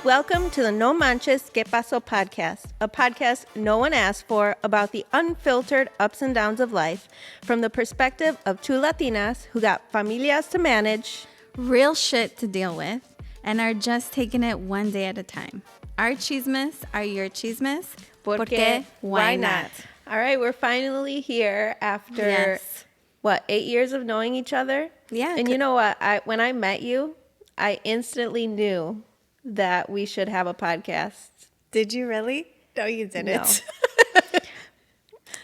Welcome to the No Manches Que Paso podcast, a podcast no one asked for about the unfiltered ups and downs of life from the perspective of two Latinas who got familias to manage, real shit to deal with, and are just taking it one day at a time. Our chismes are your chismes. Porque why not? All right, we're finally here after, 8 years of knowing each other? Yeah. And you know what? When I met you, I instantly knew that we should have a podcast. Did you really? No, you didn't. No.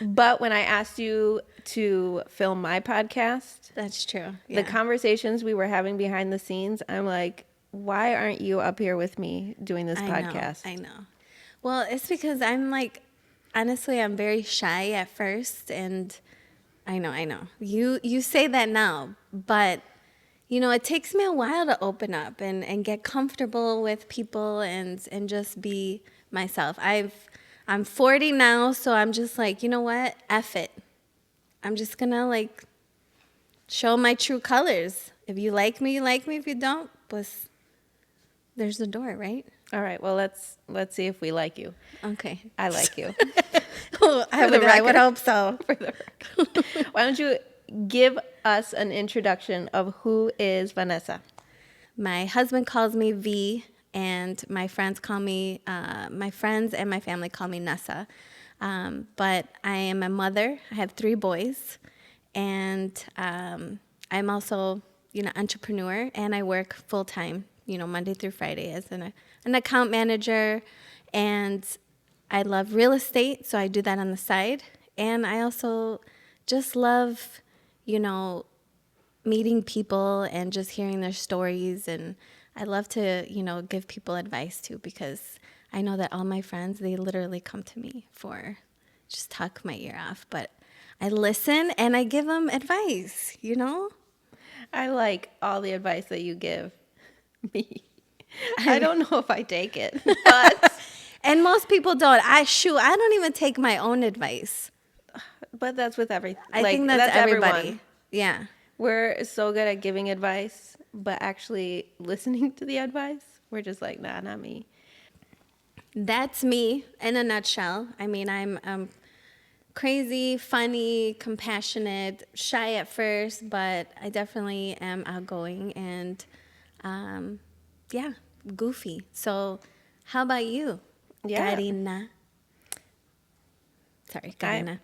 But when I asked you to film my podcast, That's true. the conversations we were having behind the scenes, I'm like, why aren't you up here with me doing this podcast? I know. Well, it's because I'm like, honestly, I'm very shy at first, and I know. You say that now, but you know, it takes me a while to open up and get comfortable with people and just be myself. I'm 40 now, so I'm just like, you know what? F it. I'm just gonna like show my true colors. If you like me, you like me. If you don't, pues there's the door, right? All right, well, let's see if we like you. Okay. I like you. I would hope so. For the record. Why don't you give us an introduction of who is Vanessa? My husband calls me V, and my friends and my family call me Nessa. But I am a mother. I have 3 boys, and I'm also, entrepreneur, and I work full time, Monday through Friday as an account manager, and I love real estate, so I do that on the side, and I also just love, meeting people and just hearing their stories, and I love to, give people advice too, because I know that all my friends, they literally come to me for just talk my ear off, but I listen and I give them advice, I like all the advice that you give me. I don't know if I take it, but and most people don't. I don't even take my own advice. But that's with everything. I think that's everybody. Everyone. Yeah. We're so good at giving advice, but actually listening to the advice, we're just like, nah, not me. That's me in a nutshell. I mean, I'm crazy, funny, compassionate, shy at first, but I definitely am outgoing and, goofy. So how about you, Karina? Sorry, Karina.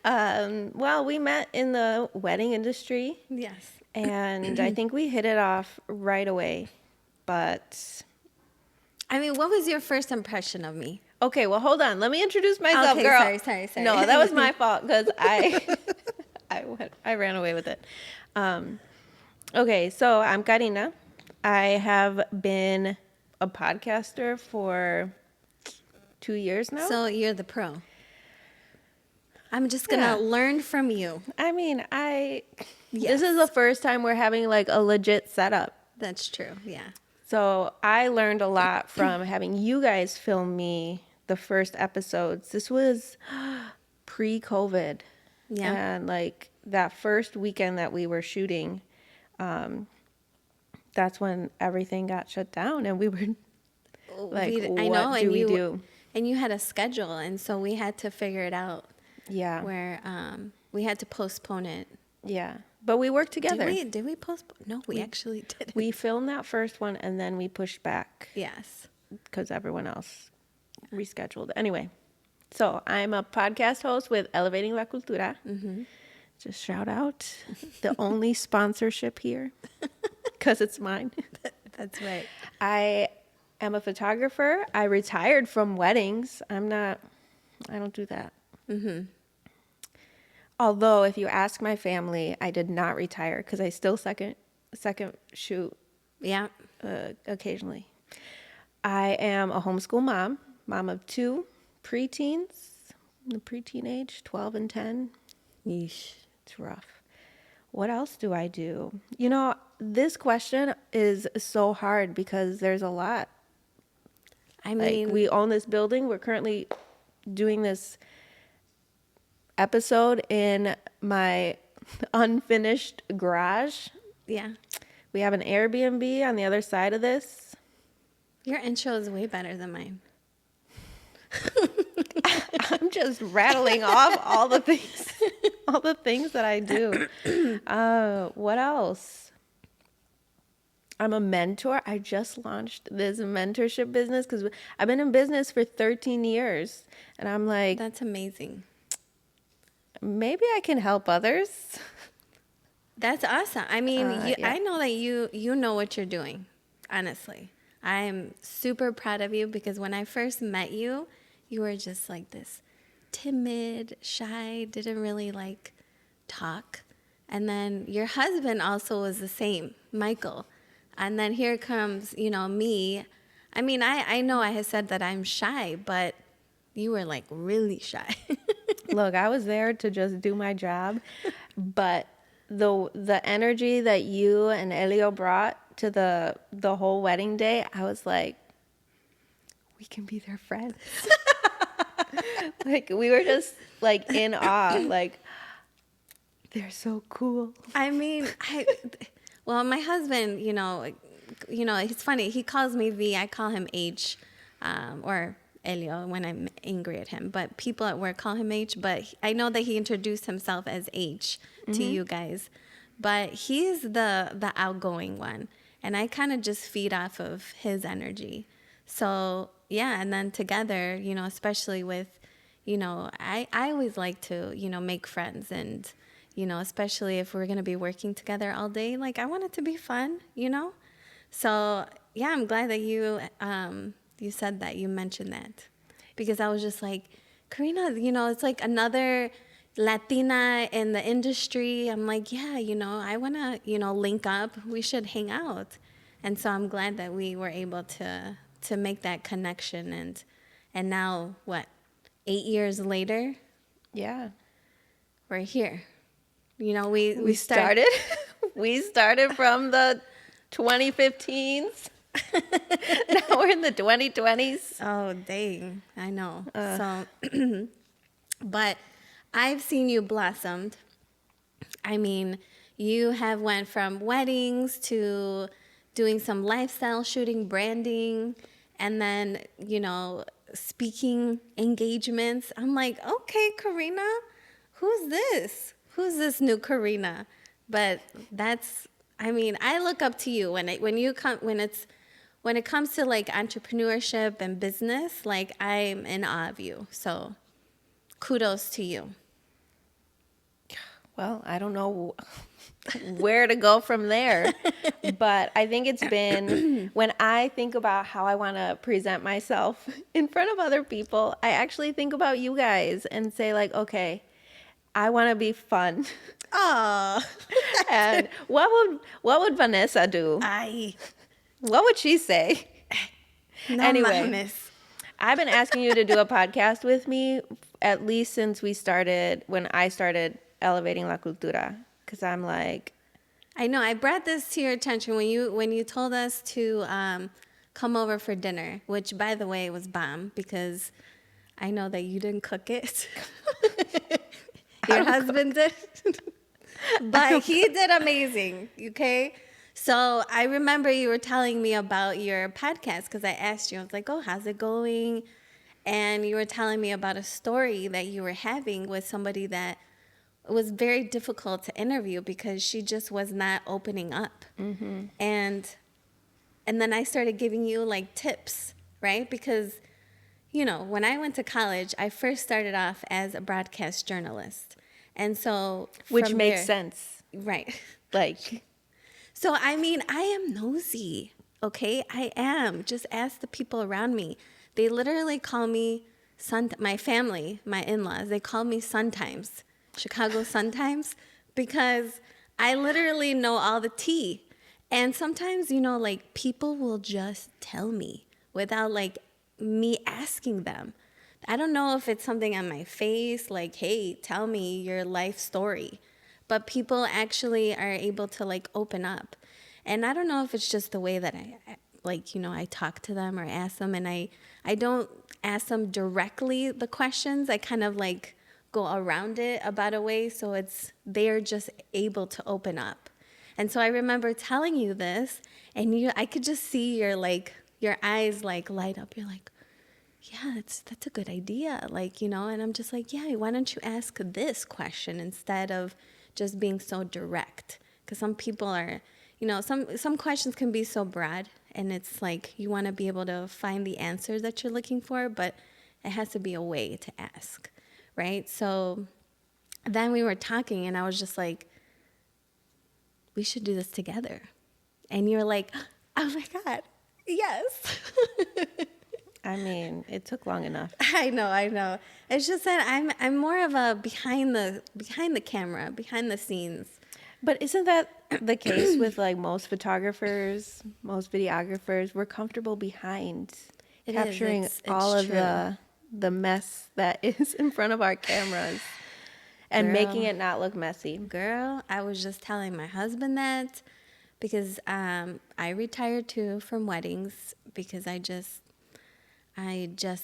Well, we met in the wedding industry. Yes. And I think we hit it off right away. But I mean, what was your first impression of me? Okay, well, hold on. Let me introduce myself, okay, girl. Sorry. No, that was my fault because I ran away with it. Okay, so I'm Karina. I have been a podcaster for 2 years now. So you're the pro. I'm just going to learn from you. I mean, this is the first time we're having like a legit setup. That's true, yeah. So I learned a lot from having you guys film me the first episodes. This was pre-COVID. Yeah. And like that first weekend that we were shooting, that's when everything got shut down and we were like, what do we do? And you had a schedule, and so we had to figure it out. Yeah. Where we had to postpone it. Yeah. But we worked together. Did we postpone? No, we actually didn't. We filmed that first one and then we pushed back. Yes. Because everyone else rescheduled. Anyway, so I'm a podcast host with Elevating La Cultura. Mm-hmm. Just shout out the only sponsorship here because it's mine. That's right. I am a photographer. I retired from weddings. I don't do that. Mm-hmm. Although, if you ask my family, I did not retire because I still second shoot. Yeah. Occasionally. I am a homeschool mom of 2 preteens, in the preteen age, 12 and 10. Yeesh. It's rough. What else do I do? This question is so hard because there's a lot. I mean, we own this building. We're currently doing this episode in my unfinished garage. Yeah. We have an Airbnb on the other side of this. Your intro is way better than mine. I'm just rattling off all the things that I do. What else? I'm a mentor. I just launched this mentorship business because I've been in business for 13 years. And I'm like, That's amazing. maybe I can help others. That's awesome. I mean, Yeah. I know that you know what you're doing, honestly. I'm super proud of you because when I first met you, you were just like this timid, shy, didn't really like talk. And then your husband also was the same, Michael. And then here comes, me. I mean, I know I had said that I'm shy, but you were like really shy. Look, I was there to just do my job, but the energy that you and Elio brought to the whole wedding day, I was like, we can be their friends. Like we were just like in awe, like they're so cool. I mean, well, my husband, it's funny. He calls me V. I call him H, or Elio when I'm angry at him. But people at work call him H. But I know that he introduced himself as H to you guys. But he's the outgoing one, and I kind of just feed off of his energy. So yeah, and then together, especially with, I always like to, make friends and. Especially if we're going to be working together all day. Like, I want it to be fun, So, yeah, I'm glad that you said that, you mentioned that. Because I was just like, Karina, it's like another Latina in the industry. I'm like, yeah, I want to, link up. We should hang out. And so I'm glad that we were able to make that connection. And now, 8 years later? Yeah. We're here. We started we started from the 2015s. Now we're in the 2020s. Oh, dang. I know. So, but I've seen you blossomed. I mean, you have went from weddings to doing some lifestyle shooting, branding, and then, speaking engagements. I'm like, okay, Karina, who's this? Who's this new Karina? But I look up to you when it comes to like entrepreneurship and business, like I'm in awe of you. So kudos to you. Well, I don't know where to go from there, but I think it's been, when I think about how I want to present myself in front of other people, I actually think about you guys and say like, okay, I want to be fun. Oh, And what would Vanessa do? What would she say? no Anyway, mames. I've been asking you to do a podcast with me at least since when I started elevating La Cultura, because I'm like, I know. I brought this to your attention when you told us to come over for dinner, which by the way was bomb because I know that you didn't cook it. Your husband did. But he did amazing, okay? So I remember you were telling me about your podcast because I asked you, I was like, oh, how's it going? And you were telling me about a story that you were having with somebody that was very difficult to interview because she just was not opening up. Mm-hmm. And then I started giving you like tips, right? Because, when I went to college, I first started off as a broadcast journalist. And so which makes sense. Right. Like, so, I mean, I am nosy, okay? I am. Just ask the people around me. They literally call me my family, my in-laws, they call me Sun-Times, Chicago Sun-Times, because I literally know all the tea. And sometimes, like people will just tell me without like me asking them. I don't know if it's something on my face, like, hey, tell me your life story. But people actually are able to like open up. And I don't know if it's just the way that I talk to them or ask them. And I don't ask them directly the questions. I kind of go around it about a way. So they're just able to open up. And so I remember telling you this, and I could just see your eyes like light up. You're like, yeah, that's a good idea. Like, and I'm just like, yeah, why don't you ask this question instead of just being so direct? Because some people are, some questions can be so broad, and it's like you want to be able to find the answers that you're looking for, but it has to be a way to ask, right? So then we were talking, and I was just like, we should do this together. And you're like, oh my God, yes. I mean, it took long enough. I know. It's just that I'm more of a behind the camera, behind the scenes. But isn't that the case with like most photographers, most videographers? We're comfortable behind capturing It's all of true. the mess that is in front of our cameras and making Girl. it not look messy. Girl, I was just telling my husband that because I retired too from weddings because I just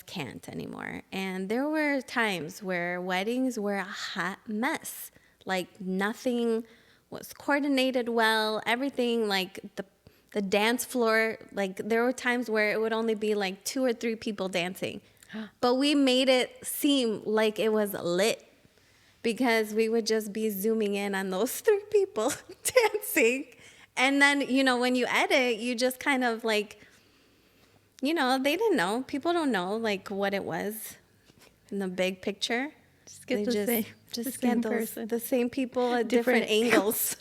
can't anymore. And there were times where weddings were a hot mess. Like nothing was coordinated well. Everything like the dance floor, like there were times where it would only be like 2 or 3 people dancing. But we made it seem like it was lit because we would just be zooming in on those 3 people dancing. And then, when you edit, you just kind of like, they didn't know. People don't know like what it was in the big picture. Just get Just same get those person. the same people at different angles.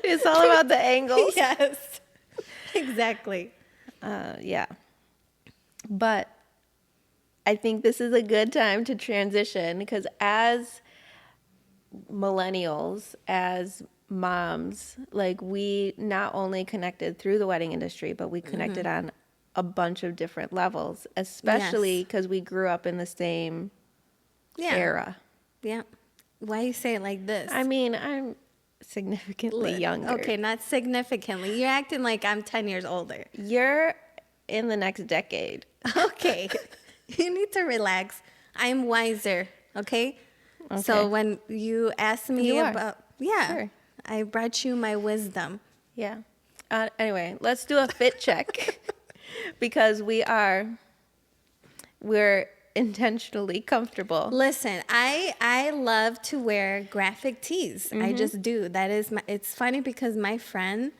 It's all about the angles. Yes. Exactly. Yeah. But I think this is a good time to transition because as millennials, as moms, like we not only connected through the wedding industry, but we connected on a bunch of different levels, especially because we grew up in the same era. Yeah. Why you say it like this? I mean, I'm significantly younger. Okay, not significantly. You're acting like I'm 10 years older. You're in the next decade. Okay. You need to relax. I'm wiser, okay? So when you ask me You are. about, Sure. I brought you my wisdom. Yeah. Anyway, let's do a fit check because we're intentionally comfortable. Listen, I love to wear graphic tees. I just do. That is it's funny because my friend,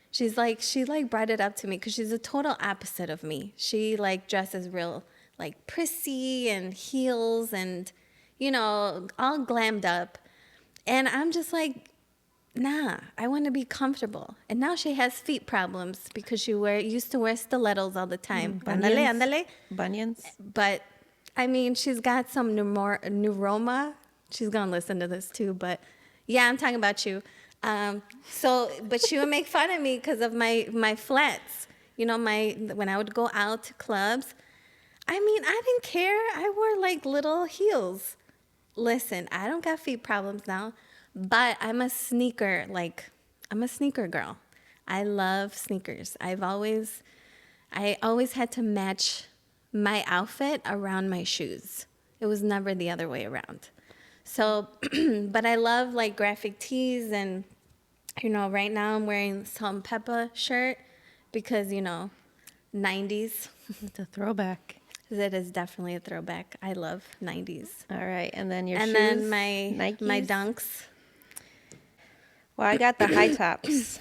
she brought it up to me because she's the total opposite of me. She like dresses real like prissy and heels and all glammed up. And I'm just like, nah, I want to be comfortable. And now she has feet problems because she used to wear stilettos all the time. Ándale. Bunions. But I mean, she's got some neuroma. She's gonna listen to this too. But yeah, I'm talking about you. But she would make fun of me because of my flats. When I would go out to clubs. I mean, I didn't care. I wore like little heels. Listen, I don't got feet problems now, but I'm a sneaker girl. I love sneakers. I always had to match my outfit around my shoes. It was never the other way around. So, but I love like graphic tees and, right now I'm wearing Salt and Pepper shirt because, 90s. It's a throwback. It is definitely a throwback. I love 90s. All right, and then your shoes. And then my Nikes. Dunks. Well, I got the high tops.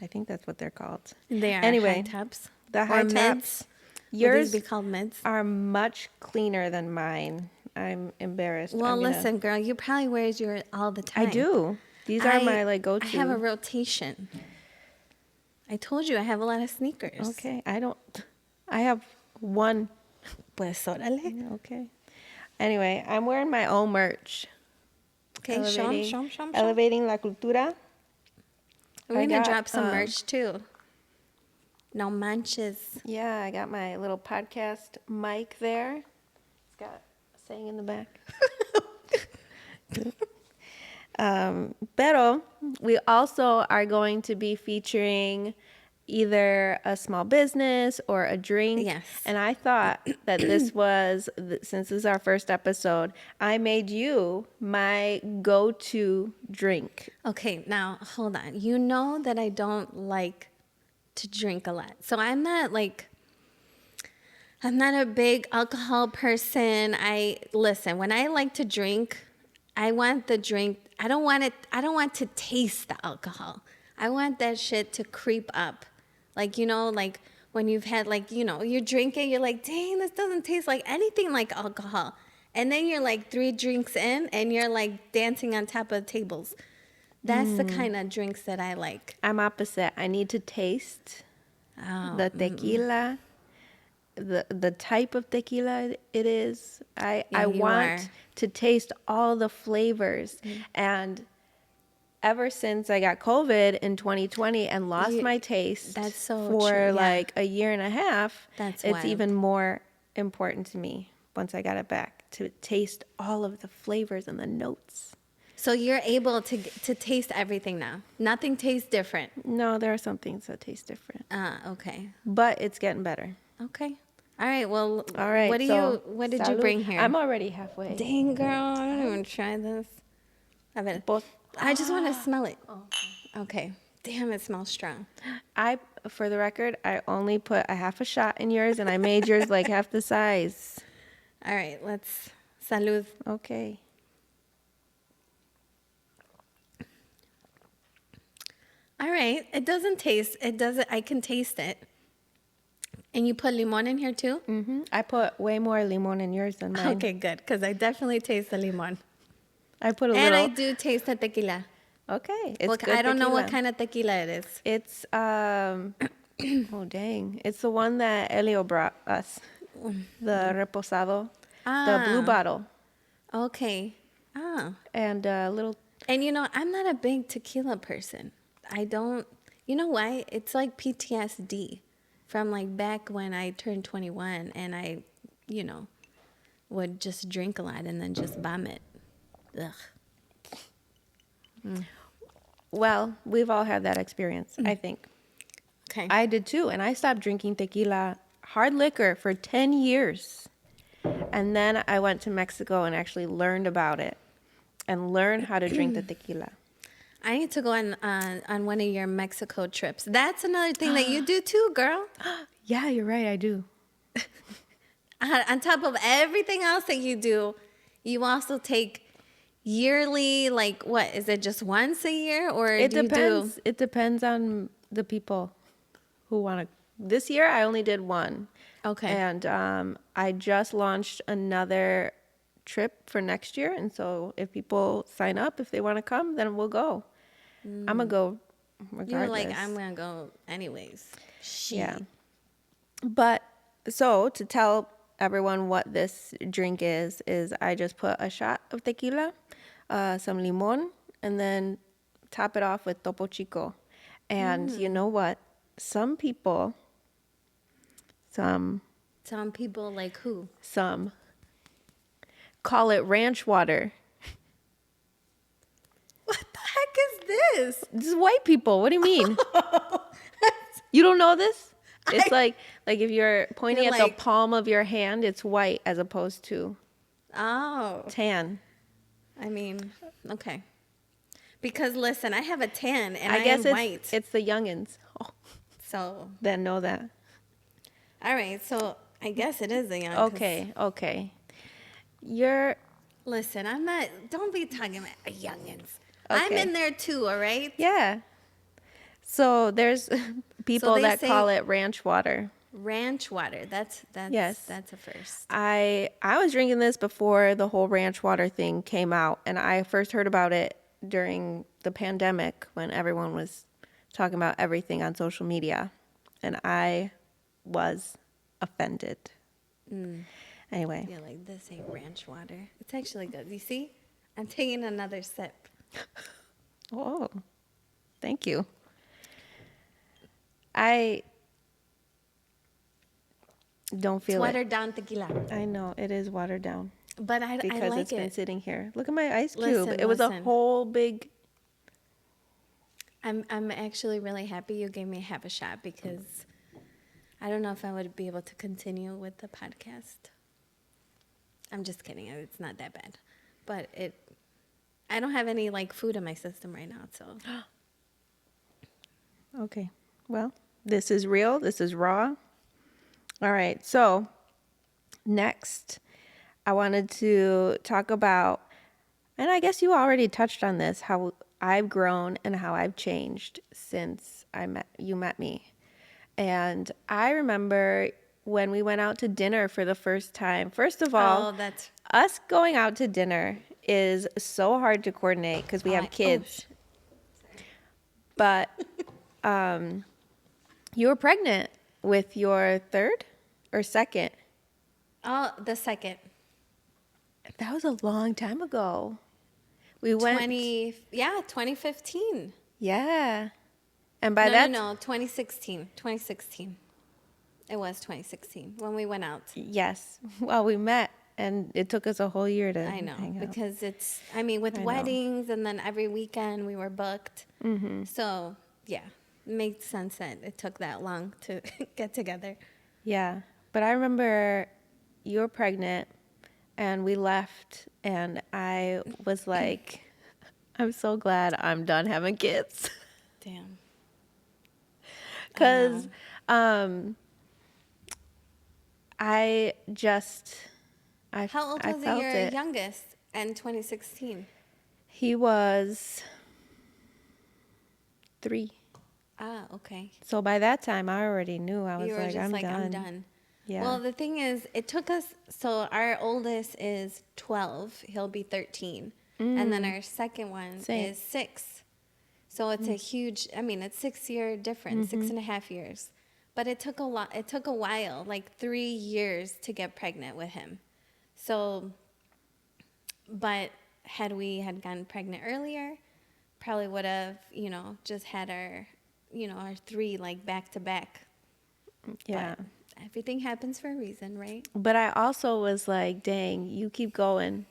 I think that's what they're called. They are Anyway, high tops. The high Or tops. mids. Yours Would these be called mids? are much cleaner than mine. I'm embarrassed. Well, listen, girl, you probably wear yours all the time. I do. These are my like go-to. I have a rotation. I told you I have a lot of sneakers. Okay, I have one. Pues órale. Okay. Anyway, I'm wearing my own merch. Okay, show 'em. Elevating la cultura. We're I going to got, drop some merch too. No manches. Yeah, I got my little podcast mic there. It's got a saying in the back. Pero we also are going to be featuring either a small business or a drink. Yes. And I thought that this was, since this is our first episode, I made you my go-to drink. Okay, now hold on. You know that I don't like to drink a lot. So I'm not a big alcohol person. Listen, when I like to drink, I want the drink. I don't want to taste the alcohol. I want that shit to creep up. Like, like when you've had you're drinking, you're like, dang, this doesn't taste like anything like alcohol. And then you're like 3 drinks in and you're like dancing on top of tables. That's the kind of drinks that I like. I'm opposite. I need to taste the tequila, the type of tequila it is. I want to taste all the flavors. And ever since I got COVID in 2020 and lost my taste that's so for true, yeah. like a year and a half, That's it's wild. even more important to me once I got it back to taste all of the flavors and the notes. So you're able to taste everything now. Nothing tastes different. No, there are some things that taste different, Okay. but it's getting better. Okay. All right. Well, All right. What did you salud. bring here? I'm already halfway. Dang, girl, I don't even try this. I just want to smell it. Okay. Damn, it smells strong. For the record, I only put a half a shot in yours, and I made yours like half the size. All right, let's salud. Okay. All right. I can taste it. And you put limon in here too? I put way more limon in yours than mine. Okay, good, because I definitely taste the limon. I put a And little. I do taste the tequila. Okay. It's good I don't know what tequila. kind of tequila it is. It's, oh dang. It's the one that Elio brought us. The reposado. The blue bottle. Okay. Ah. And a little. And I'm not a big tequila person. I don't, you know why? It's like PTSD from like back when I turned 21 and I, would just drink a lot and then just vomit. Ugh. Well, we've all had that experience, I think. Okay. I did too. And I stopped drinking tequila, hard liquor, for 10 years. And then I went to Mexico and actually learned about it and learned how to drink the tequila. I need to go on one of your Mexico trips. That's another thing that you do too, girl. Yeah, you're right. I do. On top of everything else that you do, you also take yearly, like what? Is it just once a year or It do depends. It depends on the people who want to. This year, I only did one. Okay. And I just launched another trip for next year. And so if people sign up, if they want to come, then we'll go. I'm going to go regardless. You're like, I'm going to go anyways. Yeah. But so to tell everyone what this drink is I just put a shot of tequila, some limon, and then top it off with Topo Chico. And you know what? Some people like who? Some call it ranch water. What the heck is this? This is white people. What do you mean? You don't know this? It's like if you're pointing at the palm of your hand, it's white as opposed to tan. I mean, okay. Because listen, I have a tan and I guess am white. It's the youngins. So that know that. All right, so I guess it is the young. Okay. Listen, I'm not. Don't be talking about youngins. Okay. I'm in there too. All right. Yeah. So there's people that call it ranch water. Ranch water. That's yes. That's a first. I was drinking this before the whole ranch water thing came out, and I first heard about it during the pandemic when everyone was talking about everything on social media, and I was offended. Anyway. You're like, this ain't ranch water. It's actually good. You see? I'm taking another sip. Oh, thank you. I don't feel it's watered down tequila. I know it is watered down, but I like it's been sitting here. Look at my ice cube. Listen, it was a whole big. I'm actually really happy you gave me half a shot because I don't know if I would be able to continue with the podcast. I'm just kidding. It's not that bad. But I don't have any like food in my system right now, so Okay. Well, this is real. This is raw. All right. So, next, I wanted to talk about, and I guess you already touched on this, how I've grown and how I've changed since you met me. And I remember when we went out to dinner for the first time. First of all, that's us going out to dinner is so hard to coordinate because we have kids. But you were pregnant with your third or second? the second. That was a long time ago. We went 2015. Yeah. And by No, 2016. 2016. It was 2016 when we went out. Yes. Well, we met and it took us a whole year to I know, hang out. because with I know. weddings and then every weekend we were booked. Mm-hmm. So, yeah, it makes sense that it took that long to get together. Yeah. But I remember you were pregnant and we left and I was like, I'm so glad I'm done having kids. Damn. Because How old I was felt your it. youngest in 2016? He was 3. Ah, okay. So by that time, I already knew. I was You were like, just I'm like, done. I'm done. Yeah. Well, the thing is, it took us, so our oldest is 12. He'll be 13. And then our second one Same. is 6. So it's a huge, it's 6-year difference, 6.5 years. But it took a while, like 3 years to get pregnant with him. So, but had gotten pregnant earlier, probably would have, just had our 3 like back to back. Yeah. But everything happens for a reason, right? But I also was like, dang, you keep going.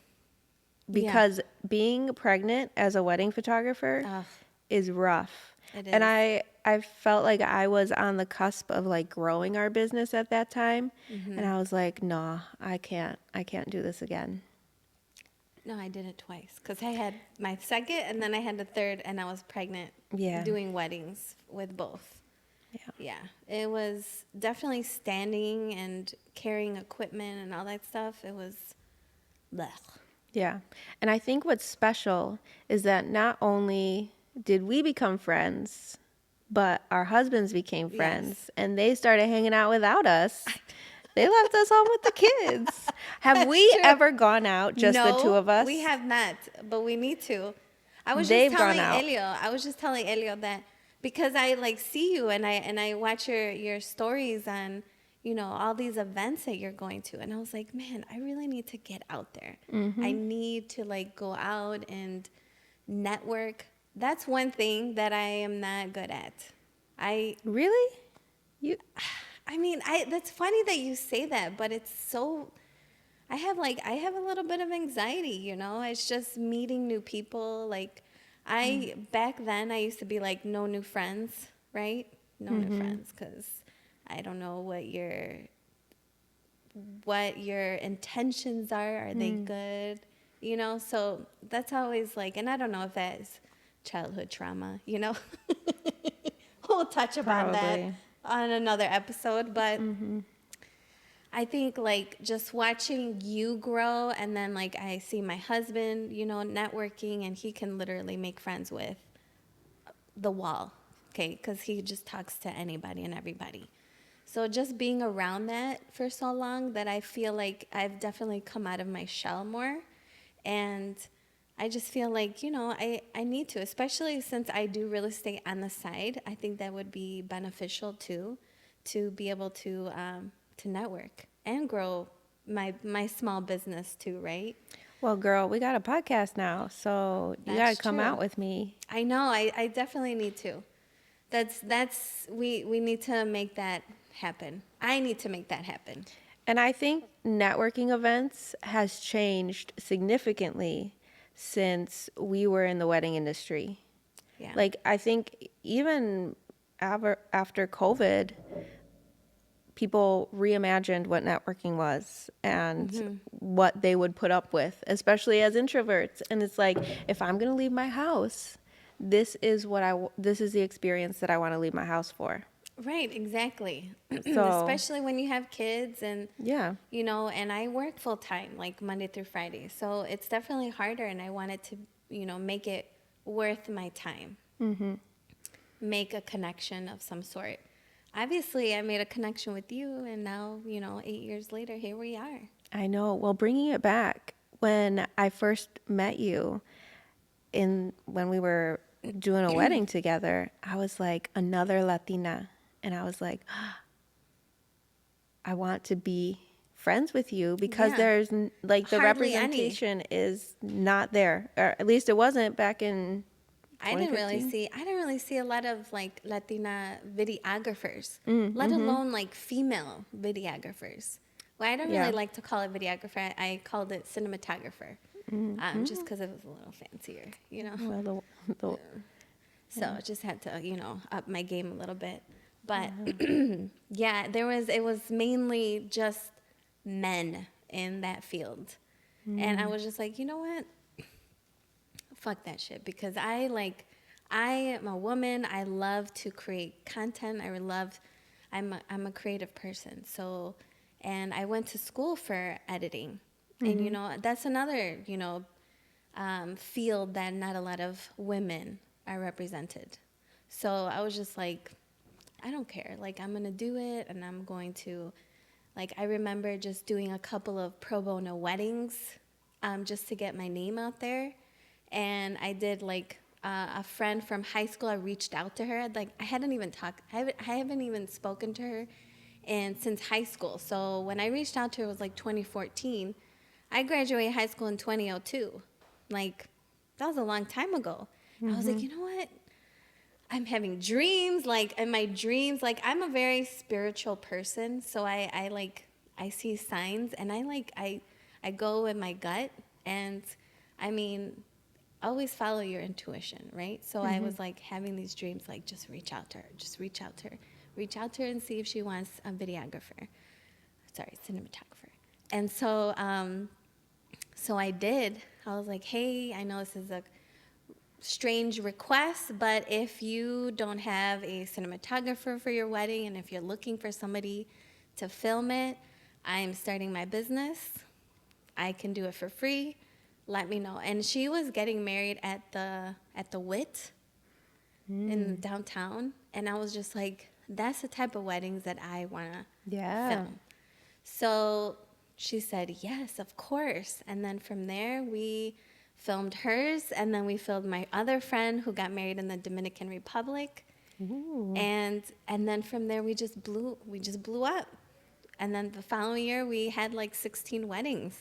Because being pregnant as a wedding photographer Ugh, is rough. it And is. I felt like I was on the cusp of like growing our business at that time. And I was like, no, I can't do this again. No, I did it twice because I had my second and then I had the third and I was pregnant Yeah. doing weddings with both. Yeah. Yeah, it was definitely standing and carrying equipment and all that stuff. It was blech. Yeah. And I think what's special is that not only did we become friends, but our husbands became friends. Yes. And they started hanging out without us. They left us home with the kids. Have we true. ever gone out, just the two of us? We have not, but we need to. I was They've just telling gone out. Elio that because I like see you and I watch your stories on, all these events that you're going to, and I was like, man, I really need to get out there. Mm-hmm. I need to like go out and network. That's one thing that I am not good at. Really? That's funny that you say that, but it's so. I have a little bit of anxiety, It's just meeting new people. Like, back then I used to be like, no new friends, right? No new friends, because I don't know what your intentions are. Are they good? So that's always like, and I don't know if that is childhood trauma, We'll touch upon that Probably. on another episode, but I think like just watching you grow and then like I see my husband, networking, and he can literally make friends with the wall, okay? Because he just talks to anybody and everybody. So just being around that for so long that I feel like I've definitely come out of my shell more. And I just feel like, I need to, especially since I do real estate on the side. I think that would be beneficial too, to be able to network and grow my small business too, right? Well, girl, we got a podcast now, so you got to come true. out with me. I know. I definitely need to. We need to make that happen. I need to make that happen. And I think networking events has changed significantly since we were in the wedding industry. Yeah. Like, I think even after COVID, people reimagined what networking was and what they would put up with, especially as introverts. And it's like, if I'm going to leave my house, this is the experience that I want to leave my house for. Right, exactly. So, Especially when you have kids and, yeah. you know, and I work full time, like Monday through Friday. So it's definitely harder, and I wanted to, you know, make it worth my time. Make a connection of some sort. Obviously, I made a connection with you, and now, you know, 8 years later, here we are. I know. Well, bringing it back, when I first met you when we were doing a wedding together, I was like, another Latina. And I was like, I want to be friends with you because Yeah. like the Hardly any. representation is not there, or at least it wasn't back in I didn't really 2015. see I didn't really see a lot of like Latina videographers, Mm, let mm-hmm. alone like female videographers. Well, I don't really Yeah. like to call it videographer. I called it cinematographer, just because it was a little fancier, you know. Well, the So I just had to, you know, up my game a little bit. But yeah, it was mainly just men in that field. And I was just like, you know what? Fuck that shit, because I am a woman. I love to create content. I'm a creative person. So, and I went to school for editing. And, you know, that's another, you know, field that not a lot of women are represented. So I was just like, I don't care. Like, I'm going to do it, and I'm going to, like, I remember just doing a couple of pro bono weddings just to get my name out there. And I did, like, a friend from high school, I reached out to her. Like, I hadn't even talked, I haven't even spoken to her since high school. So when I reached out to her, it was like 2014. I graduated high school in 2002. Like, that was a long time ago. I was like, you know what? I'm having dreams, like in my dreams, like I'm a very spiritual person, so I like I see signs, and I go with my gut, and I mean, always follow your intuition, right? So I was like having these dreams, like just reach out to her, just reach out to her, reach out to her and see if she wants a videographer, sorry, cinematographer. And so I did. I was like, hey, I know this is a strange request, but if you don't have a cinematographer for your wedding, and if you're looking for somebody to film it, I'm starting my business. I can do it for free. Let me know. And she was getting married at the Wit in downtown, and I was just like, that's the type of weddings that I want to Yeah. film. So she said, yes, of course. And then from there, we filmed hers, and then we filmed my other friend who got married in the Dominican Republic. Ooh. And then from there, we just blew up. And then the following year, we had like 16 weddings.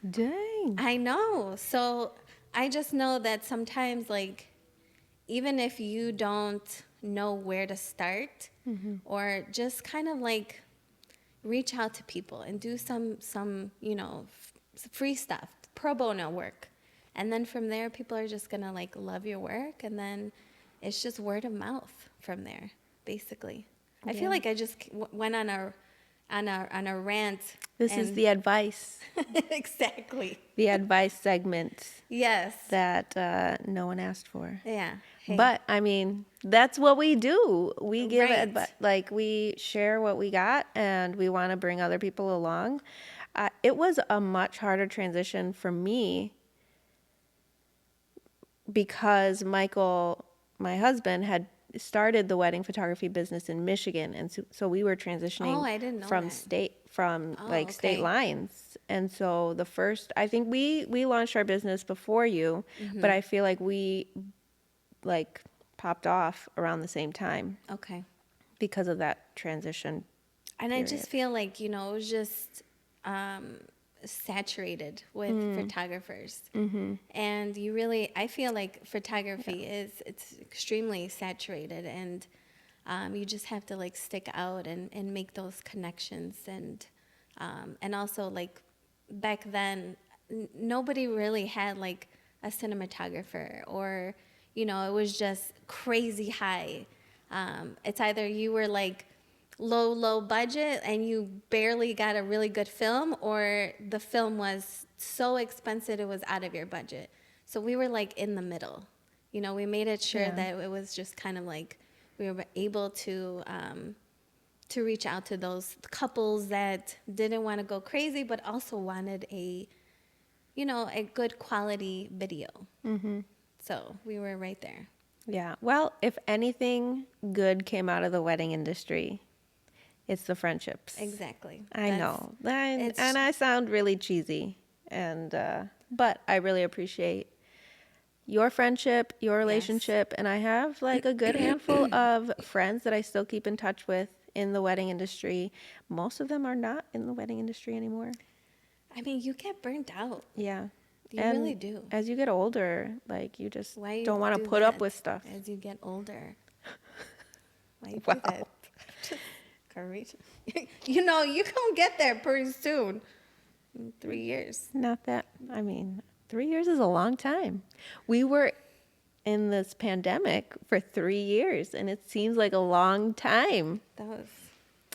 Dang. I know. So I just know that sometimes, like, even if you don't know where to start, or just kind of like reach out to people and do some you know, free stuff, pro bono work, and then from there people are just gonna like love your work, and then it's just word of mouth from there, basically. I feel like I just went on a rant. This is the advice, Exactly. the advice segment Yes. that no one asked for. Yeah. Hey. But I mean, that's what we do. We give Right. advice, like we share what we got, and we want to bring other people along. It was a much harder transition for me because Michael, my husband, had started the wedding photography business in Michigan, and so we were transitioning Oh, I didn't know from that. like state Okay. lines. And so the first, I think we launched our business before you, but I feel like we like popped off around the same time Okay. because of that transition And I period. just feel like, you know, it was just saturated with photographers. And you really, I feel like photography it's extremely saturated, and you just have to like stick out and make those connections. And also, like, back then, nobody really had like a cinematographer, or, you know, it was just crazy high. It's either you were like low budget and you barely got a really good film, or the film was so expensive it was out of your budget. So we were like in the middle. You know, we made it sure Yeah. that it was just kind of like we were able to reach out to those couples that didn't want to go crazy but also wanted a, you know, a good quality video. Mm-hmm. So we were right there. Yeah. Well, if anything good came out of the wedding industry, it's the friendships. Exactly. I know. it's- And I sound really cheesy, and but I really appreciate your friendship, your relationship, and I have like a good handful of friends that I still keep in touch with in the wedding industry. Most of them are not in the wedding industry anymore. I mean, you get burnt out. Yeah. You And really do. as you get older, like you just Why you don't want to do put up that with stuff. as you get older? Why you Wow. do that? Just courage. You know, you gonna get there pretty soon. In 3 years. Not that, I mean, 3 years is a long time. We were in this pandemic for 3 years, and it seems like a long time. That was,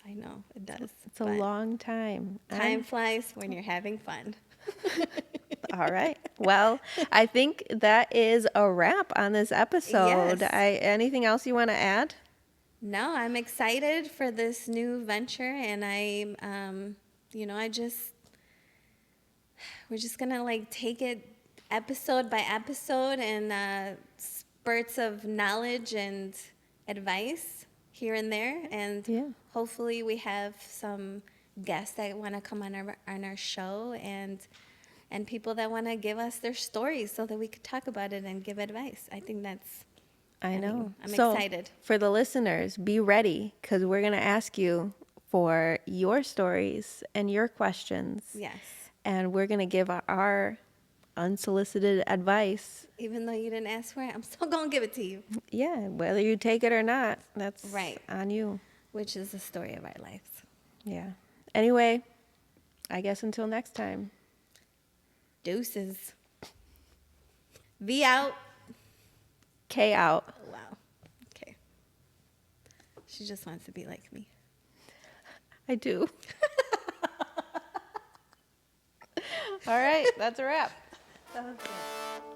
I know, it does. It's a but long time. Time flies when you're having fun. All right. Well, I think that is a wrap on this episode. Yes. Anything else you want to add? No, I'm excited for this new venture, and I, you know, we're just gonna like take it episode by episode and spurts of knowledge and advice here and there, and Yeah. hopefully we have some guests that want to come on our show and people that want to give us their stories so that we could talk about it and give advice. I think that's. I know. I'm So, excited. For the listeners, be ready because we're going to ask you for your stories and your questions. Yes. And we're going to give our unsolicited advice. Even though you didn't ask for it, I'm still going to give it to you. Yeah, whether you take it or not, that's Right. on you. Which is the story of our lives. Yeah. Anyway, I guess until next time. Deuces. V out. K out. Wow. Okay. She just wants to be like me. I do. All right, that's a wrap. That was good.